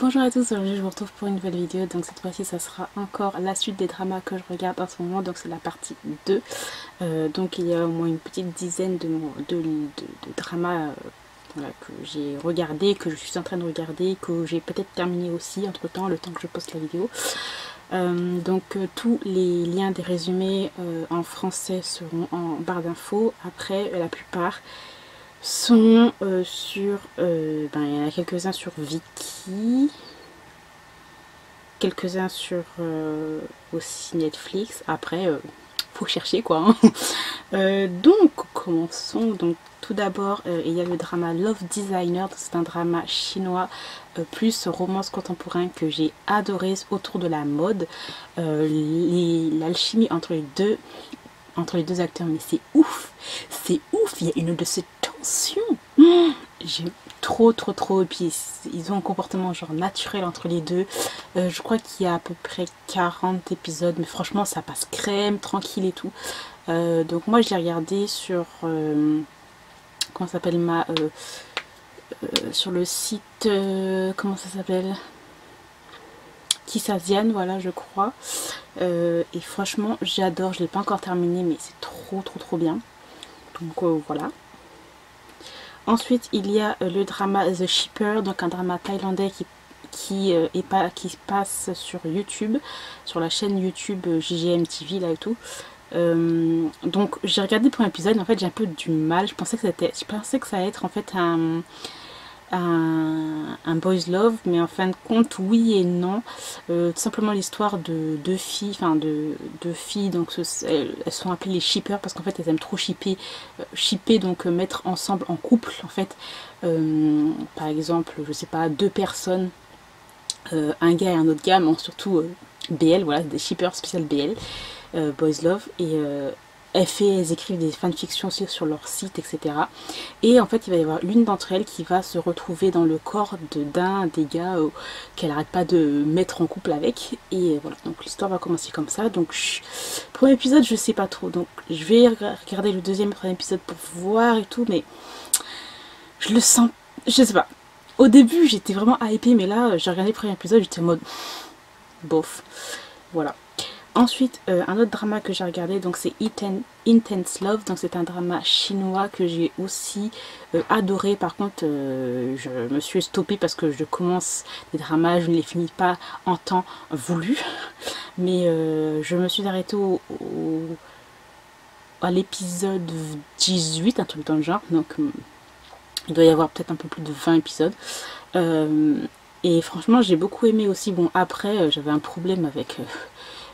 Bonjour à tous, aujourd'hui je vous retrouve pour une nouvelle vidéo. Donc cette fois-ci ça sera encore la suite des dramas que je regarde en ce moment. Donc c'est la partie 2. Donc il y a au moins une petite dizaine de dramas voilà, que j'ai regardé, que je suis en train de regarder, que j'ai peut-être terminé aussi entre temps, le temps que je poste la vidéo. Tous les liens des résumés en français seront en barre d'infos. Après la plupart sont sur... il y en a quelques-uns sur Viki, quelques-uns sur aussi Netflix. Après, faut chercher quoi. Donc, commençons. Donc, tout d'abord, il y a le drama Love Designer. C'est un drama chinois plus romance contemporain que j'ai adoré autour de la mode. L'alchimie entre les deux acteurs, mais c'est ouf, il y a une de ces tensions. J'aime trop, et puis ils ont un comportement genre naturel entre les deux. Je crois qu'il y a à peu près 40 épisodes, mais franchement ça passe crème, tranquille et tout. Donc moi je l'ai regardé sur comment ça s'appelle sur le site comment ça s'appelle, Kissasian, voilà je crois. Et franchement j'adore, je l'ai pas encore terminé mais c'est trop bien. Donc voilà. Ensuite il y a le drama The Shipper, donc un drama thaïlandais qui passe sur YouTube, sur la chaîne YouTube JGM TV là et tout. Donc j'ai regardé le premier épisode, en fait j'ai un peu du mal, je pensais que ça allait être en fait un boys love, mais en fin de compte oui et non. Tout simplement l'histoire de deux filles, deux filles, donc elles sont appelées les shippers parce qu'en fait elles aiment trop shipper, donc mettre ensemble en couple en fait. Par exemple, je sais pas, deux personnes, un gars et un autre gars, mais surtout BL, voilà, des shippers spécial BL, boys love, et elles écrivent des fanfictions aussi sur leur site, etc. Et en fait, il va y avoir l'une d'entre elles qui va se retrouver dans le corps d'un des gars qu'elle n'arrête pas de mettre en couple avec. Et voilà, donc l'histoire va commencer comme ça. Donc, premier épisode, je sais pas trop. Donc, je vais regarder le deuxième et troisième épisode pour voir et tout, mais je le sens, je sais pas. Au début, j'étais vraiment hypée, mais là, j'ai regardé le premier épisode, j'étais en mode bof. Voilà. Ensuite, un autre drama que j'ai regardé, donc c'est Intense Love, donc c'est un drama chinois que j'ai aussi adoré. Par contre, je me suis stoppée parce que je commence des dramas, je ne les finis pas en temps voulu. Mais je me suis arrêtée à l'épisode 18, un truc dans le genre. Donc il doit y avoir peut-être un peu plus de 20 épisodes. Et franchement, j'ai beaucoup aimé aussi. Bon, après, j'avais un problème avec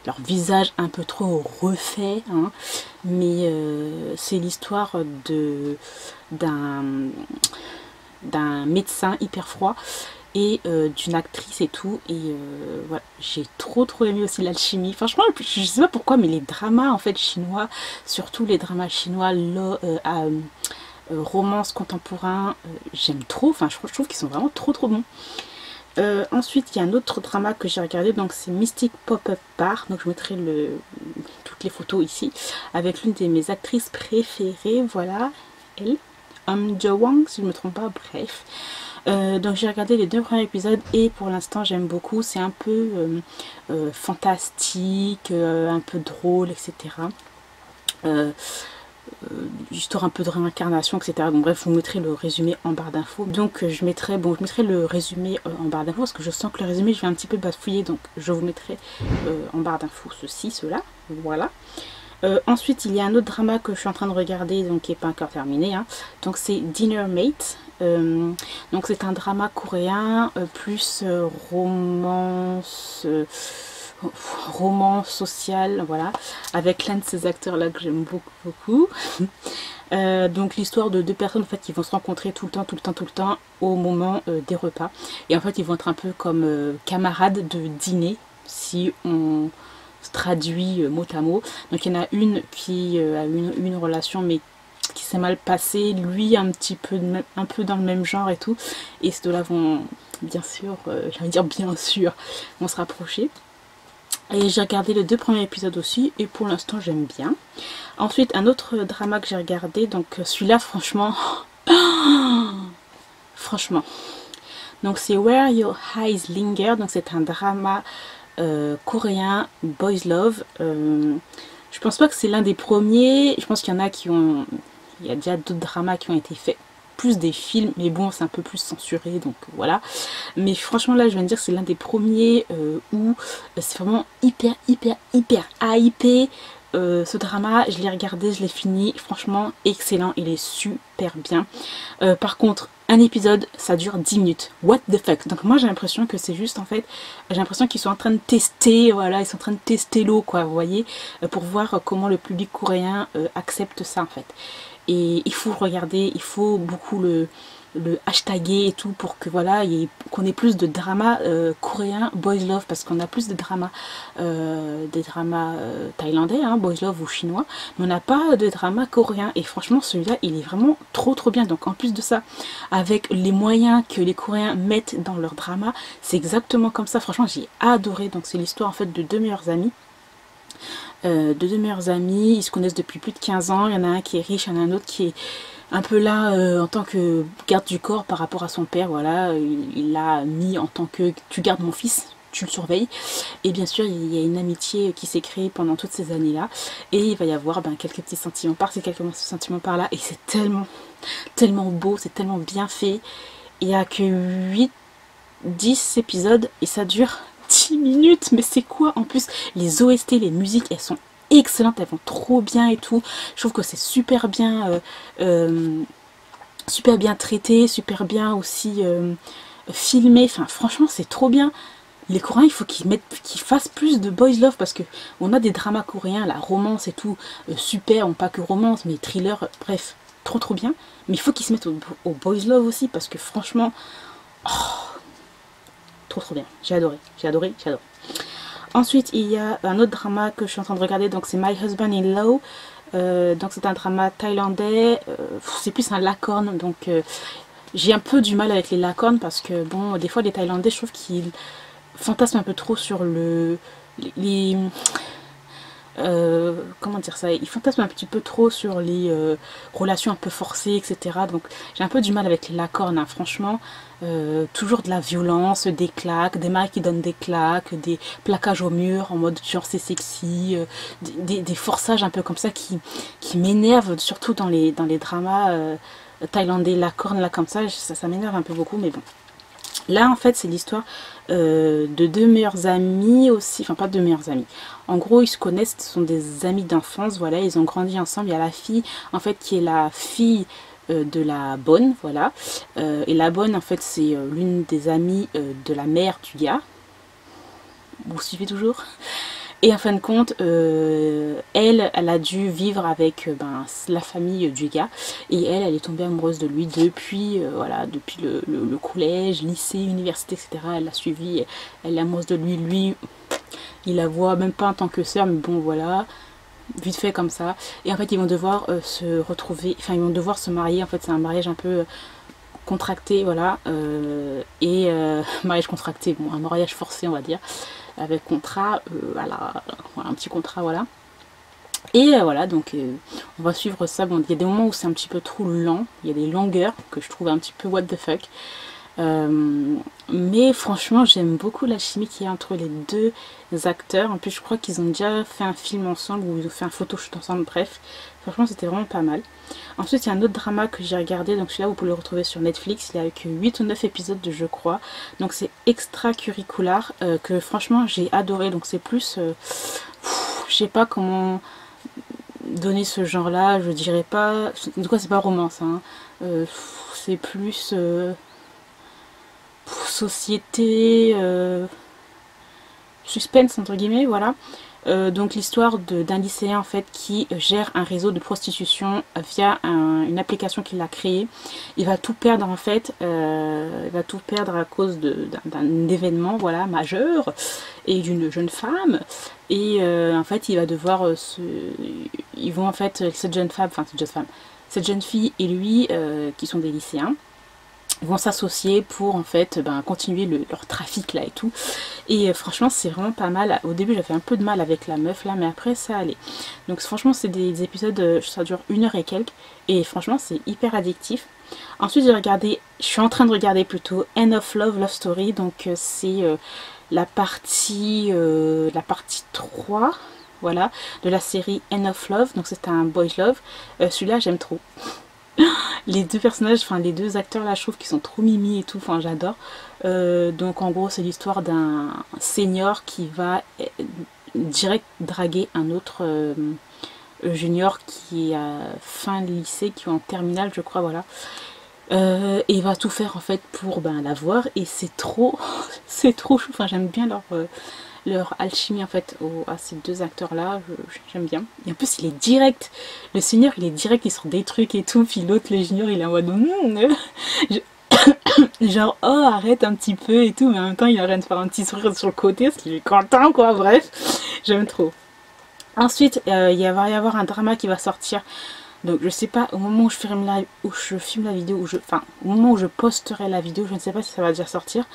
leur visage un peu trop refait, hein. Mais c'est l'histoire d'un médecin hyper froid et d'une actrice et tout. Et voilà, j'ai trop aimé aussi l'alchimie. Franchement, je sais pas pourquoi, mais les dramas en fait chinois, surtout les dramas chinois, romance contemporain, j'aime trop. Enfin, je trouve qu'ils sont vraiment trop bons. Ensuite, il y a un autre drama que j'ai regardé, donc c'est Mystic Pop-Up Bar. Donc je mettrai toutes les photos ici, avec l'une de mes actrices préférées, voilà, elle, Jo Wang, si je ne me trompe pas, bref. Donc j'ai regardé les deux premiers épisodes et pour l'instant j'aime beaucoup. C'est un peu fantastique, un peu drôle, etc. Histoire un peu de réincarnation, etc. Donc bref, je vous mettrai le résumé en barre d'infos. Donc je mettrai le résumé en barre d'infos parce que je sens que le résumé je vais un petit peu bafouiller, donc je vous mettrai en barre d'infos cela, voilà. Ensuite il y a un autre drama que je suis en train de regarder, donc qui n'est pas encore terminé, hein. Donc c'est Dinner Mate. Donc c'est un drama coréen plus romance sociale, voilà, avec l'un de ces acteurs là que j'aime beaucoup. Donc l'histoire de deux personnes en fait qui vont se rencontrer tout le temps au moment des repas, et en fait ils vont être un peu comme camarades de dîner si on se traduit mot à mot. Donc il y en a une qui a une relation mais qui s'est mal passée, lui un peu dans le même genre et tout, et ces deux-là vont bien sûr, vont se rapprocher. Et j'ai regardé les deux premiers épisodes aussi, et pour l'instant j'aime bien. Ensuite, un autre drama que j'ai regardé, donc celui-là franchement, Donc c'est Where Your Eyes Linger, donc c'est un drama coréen, Boys Love. Je pense pas que c'est l'un des premiers, je pense qu'il y en a qui ont... Il y a déjà d'autres dramas qui ont été faits, plus des films, mais bon c'est un peu plus censuré, donc voilà. Mais franchement là je viens de dire que c'est l'un des premiers où c'est vraiment hyper hypé. Ce drama, je l'ai regardé, je l'ai fini, franchement excellent, il est super bien. Par contre, un épisode, ça dure 10 minutes. What the fuck? Donc moi j'ai l'impression que c'est juste en fait, j'ai l'impression qu'ils sont en train de tester, voilà, ils sont en train de tester l'eau quoi, vous voyez, pour voir comment le public coréen accepte ça en fait. Et il faut regarder, il faut beaucoup le hashtaguer et tout pour que voilà qu'on ait plus de drama coréen Boys Love, parce qu'on a plus de drama des dramas thaïlandais, hein, Boys Love ou chinois, mais on n'a pas de drama coréen, et franchement celui-là il est vraiment trop bien. Donc en plus de ça, avec les moyens que les Coréens mettent dans leur drama, c'est exactement comme ça, franchement j'ai adoré. Donc c'est l'histoire en fait de deux meilleurs amis. Ils se connaissent depuis plus de 15 ans, il y en a un qui est riche, il y en a un autre qui est un peu là en tant que garde du corps par rapport à son père, voilà, il l'a mis en tant que tu gardes mon fils, tu le surveilles. Et bien sûr il y a une amitié qui s'est créée pendant toutes ces années là, et il va y avoir quelques petits sentiments par-ci, quelques sentiments par-là, et c'est tellement beau, c'est tellement bien fait. Il n'y a que 10 épisodes et ça dure 10 minutes, mais c'est quoi? En plus les OST, les musiques, elles sont excellentes, elles vont trop bien et tout. Je trouve que c'est super bien traité, super bien aussi filmé. Enfin franchement c'est trop bien. Les Coréens, il faut qu'ils fassent plus de boys love, parce que on a des dramas coréens, la romance et tout, super, pas que romance, mais thriller, bref, trop bien. Mais il faut qu'ils se mettent au boys love aussi, parce que franchement, trop bien. J'ai adoré. Ensuite, il y a un autre drama que je suis en train de regarder, donc c'est My Husband in Law. Donc c'est un drama thaïlandais, c'est plus un lacorne, donc j'ai un peu du mal avec les lacornes, parce que bon, des fois les Thaïlandais, je trouve qu'ils fantasment un peu trop sur les comment dire ça, ils fantasment un petit peu trop sur les relations un peu forcées, etc. Donc j'ai un peu du mal avec les lacornes, hein, franchement. Toujours de la violence, des claques, des maris qui donnent des claques, des plaquages au mur en mode genre c'est sexy, des forçages un peu comme ça qui m'énervent, surtout dans les dramas thaïlandais, la corne là comme ça m'énerve un peu beaucoup, mais bon. Là en fait c'est l'histoire de deux meilleurs amis aussi, enfin pas deux meilleurs amis, en gros ils se connaissent, ce sont des amis d'enfance, voilà, ils ont grandi ensemble. Il y a la fille en fait qui est la fille de la bonne, voilà, et la bonne en fait c'est l'une des amies de la mère du gars, vous suivez toujours? Et en fin de compte, elle a dû vivre avec la famille du gars. Et elle est tombée amoureuse de lui depuis, voilà, depuis le collège, lycée, université, etc. Elle l'a suivi, elle est amoureuse de lui. Lui, il la voit même pas en tant que sœur, mais bon, voilà, vite fait comme ça. Et en fait, ils vont devoir se retrouver, enfin, ils vont devoir se marier. En fait, c'est un mariage un peu contracté, voilà. Mariage contracté, bon, un mariage forcé, on va dire, avec contrat, voilà, un petit contrat, voilà. Et voilà, donc on va suivre ça. Bon, il y a des moments où c'est un petit peu trop lent, il y a des longueurs que je trouve un petit peu what the fuck. Mais franchement, j'aime beaucoup la chimie qu'il y a entre les deux acteurs. En plus, je crois qu'ils ont déjà fait un film ensemble, ou ils ont fait un photoshoot ensemble, bref. Franchement, c'était vraiment pas mal. Ensuite, il y a un autre drama que j'ai regardé, donc celui-là, vous pouvez le retrouver sur Netflix. Il y a que 8 ou 9 épisodes, je crois. Donc c'est extracurricular, que franchement, j'ai adoré. Donc c'est plus... je sais pas comment donner ce genre-là, je dirais pas... En tout cas, c'est pas romance, hein. C'est plus... société, suspense entre guillemets, voilà. Donc l'histoire d'un lycéen en fait qui gère un réseau de prostitution via une application qu'il a créée. Il va tout perdre en fait, il va tout perdre à cause d'un événement, voilà, majeur, et d'une jeune femme. Et en fait il va devoir ils vont en fait, cette jeune fille et lui qui sont des lycéens, vont s'associer pour en fait continuer leur trafic là et tout. Et franchement c'est vraiment pas mal. Au début j'avais un peu de mal avec la meuf là, mais après ça allait. Donc franchement c'est des épisodes, ça dure 1 heure et quelques, et franchement c'est hyper addictif. Ensuite je suis en train de regarder plutôt End of Love, Love Story, donc c'est la partie 3, voilà, de la série End of Love, donc c'est un boys love. Celui-là j'aime trop. Les deux personnages, enfin les deux acteurs là, je trouve qu'ils sont trop mimi et tout, enfin j'adore. Donc en gros c'est l'histoire d'un senior qui va direct draguer un autre junior qui est à fin lycée, qui est en terminale je crois, voilà. Et il va tout faire en fait pour la voir, et c'est trop c'est trop chou, enfin j'aime bien leur alchimie en fait à ces deux acteurs là, j'aime bien. Et en plus il est direct, le senior il est direct, il sort des trucs et tout, puis l'autre le junior il est en mode genre oh arrête un petit peu et tout, mais en même temps il arrête de faire un petit sourire sur le côté parce qu'il est content quoi, bref, j'aime trop. Ensuite il va y avoir un drama qui va sortir. Donc je sais pas, au moment où je filme la vidéo, au moment où je posterai la vidéo, je ne sais pas si ça va déjà sortir.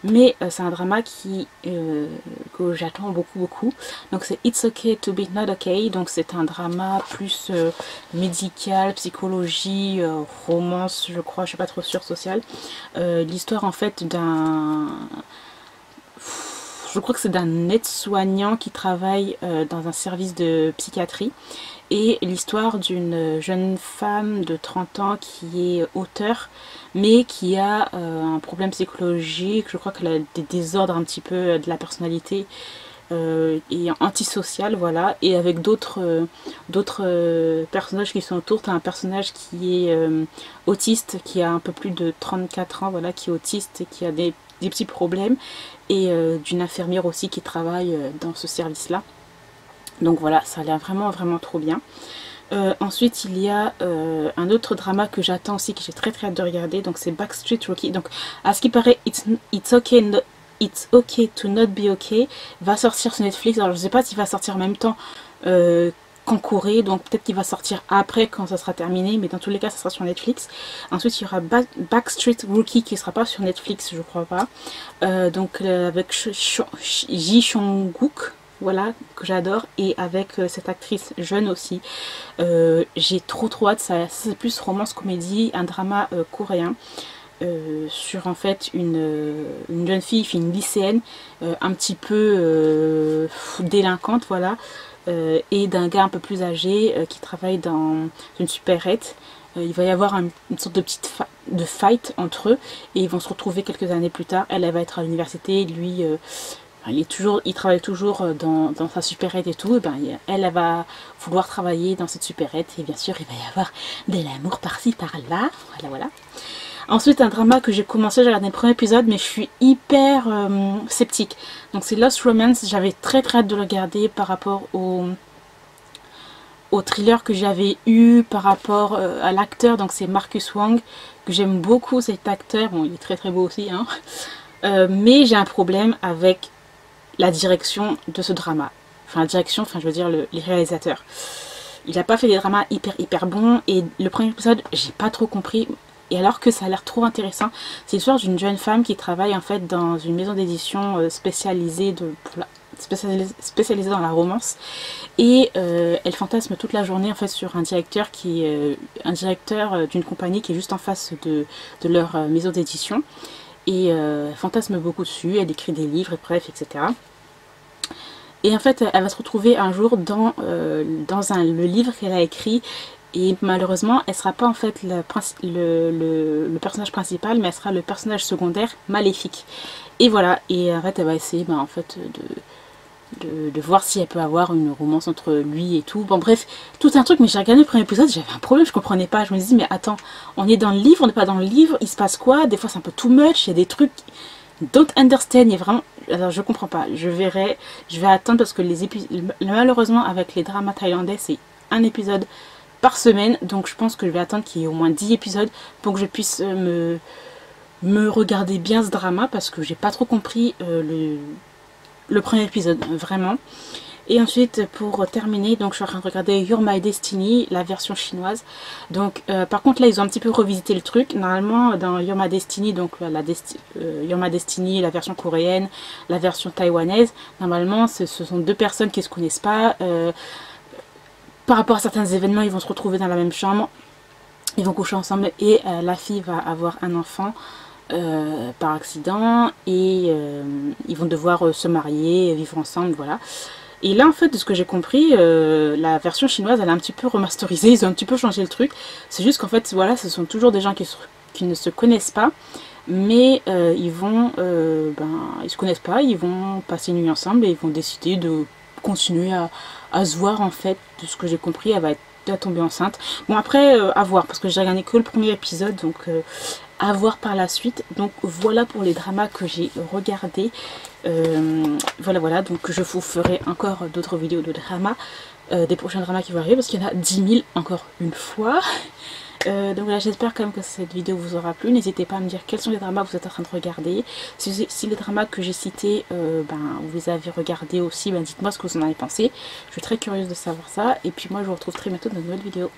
Mais c'est un drama que j'attends beaucoup. Donc c'est It's Okay to Be Not Okay. Donc c'est un drama plus médical, psychologie, romance, je crois, je suis pas trop sûre, social. L'histoire en fait je crois que c'est d'un aide-soignant qui travaille dans un service de psychiatrie. Et l'histoire d'une jeune femme de 30 ans qui est auteure, mais qui a un problème psychologique, je crois qu'elle a des désordres un petit peu de la personnalité, et antisociale, voilà. Et avec d'autres personnages qui sont autour. T'as un personnage qui est autiste, qui a un peu plus de 34 ans, voilà, qui est autiste et qui a des petits problèmes, et d'une infirmière aussi qui travaille dans ce service-là. Donc voilà, ça a l'air vraiment trop bien. Ensuite il y a un autre drama que j'attends aussi, que j'ai très hâte de regarder, donc c'est Backstreet Rookie. Donc à ce qui paraît It's Okay to Not Be Okay va sortir sur Netflix. Alors je sais pas s'il va sortir en même temps qu'en Corée, donc peut-être qu'il va sortir après quand ça sera terminé, mais dans tous les cas ça sera sur Netflix. Ensuite il y aura Backstreet Rookie qui sera pas sur Netflix, je crois pas, donc avec Ji Chong-wook, voilà, que j'adore, et avec cette actrice jeune aussi. J'ai trop hâte. Ça c'est plus romance comédie, un drama coréen, sur en fait une jeune fille, une lycéenne, un petit peu délinquante, voilà, et d'un gars un peu plus âgé qui travaille dans une supérette. Il va y avoir une sorte de petite fight entre eux, et ils vont se retrouver quelques années plus tard. Elle va être à l'université, lui il travaille toujours dans sa supérette et tout. Et elle va vouloir travailler dans cette supérette, et bien sûr il va y avoir de l'amour par-ci par-là, voilà. Ensuite un drama que j'ai commencé, j'ai regardé le premier épisode, mais je suis hyper sceptique. Donc c'est Lost Romance. J'avais très hâte de le regarder par rapport au thriller que j'avais eu, par rapport à l'acteur. Donc c'est Marcus Wong, que j'aime beaucoup cet acteur. Bon, il est très beau aussi, hein. Mais j'ai un problème avec la direction de ce drama. Enfin, je veux dire les réalisateurs. Il n'a pas fait des dramas hyper bons, et le premier épisode, j'ai pas trop compris. Et alors que ça a l'air trop intéressant, c'est l'histoire d'une jeune femme qui travaille en fait dans une maison d'édition spécialisée dans la romance, et elle fantasme toute la journée en fait sur un directeur qui est un directeur d'une compagnie qui est juste en face de leur maison d'édition. Et elle fantasme beaucoup dessus, elle écrit des livres, et bref, etc. Et en fait, elle va se retrouver un jour dans le livre qu'elle a écrit, et malheureusement, elle sera pas en fait le personnage principal, mais elle sera le personnage secondaire, Maléfique. Et voilà, et en fait, elle va essayer en fait de voir si elle peut avoir une romance entre lui et tout. Bon bref, tout un truc, mais j'ai regardé le premier épisode, j'avais un problème, je comprenais pas. Je me dis mais attends, on est dans le livre, on n'est pas dans le livre, il se passe quoi? Des fois c'est un peu too much, il y a des trucs don't understand, il y a vraiment... Alors je comprends pas, je vais attendre, parce que les épisodes, malheureusement avec les dramas thaïlandais, c'est un épisode par semaine, donc je pense que je vais attendre qu'il y ait au moins 10 épisodes pour que je puisse me regarder bien ce drama, parce que j'ai pas trop compris le premier épisode, vraiment. Et ensuite, pour terminer, donc je suis en train de regarder You're My Destiny, la version chinoise. Donc par contre là ils ont un petit peu revisité le truc. Normalement dans You're My Destiny, donc You're My Destiny, la version coréenne, la version taïwanaise, normalement ce sont deux personnes qui ne se connaissent pas. Par rapport à certains événements, ils vont se retrouver dans la même chambre. ils vont coucher ensemble et la fille va avoir un enfant par accident et ils vont devoir se marier, vivre ensemble, voilà. Et là en fait de ce que j'ai compris, la version chinoise elle est un petit peu remasterisée, ils ont un petit peu changé le truc. C'est juste qu'en fait voilà, ce sont toujours des gens qui ne se connaissent pas, mais ils se connaissent pas, ils vont passer une nuit ensemble et ils vont décider de continuer à se voir en fait. De ce que j'ai compris, elle va tomber enceinte. Bon après à voir parce que j'ai regardé que le premier épisode, donc à voir par la suite. Donc voilà pour les dramas que j'ai regardés. Voilà, donc je vous ferai encore d'autres vidéos de dramas, des prochains dramas qui vont arriver parce qu'il y en a 10 000 encore une fois. Donc voilà, j'espère quand même que cette vidéo vous aura plu. N'hésitez pas à me dire quels sont les dramas que vous êtes en train de regarder. Si les dramas que j'ai cités, vous les avez regardés aussi, dites-moi ce que vous en avez pensé. Je suis très curieuse de savoir ça. Et puis moi, je vous retrouve très bientôt dans une nouvelle vidéo.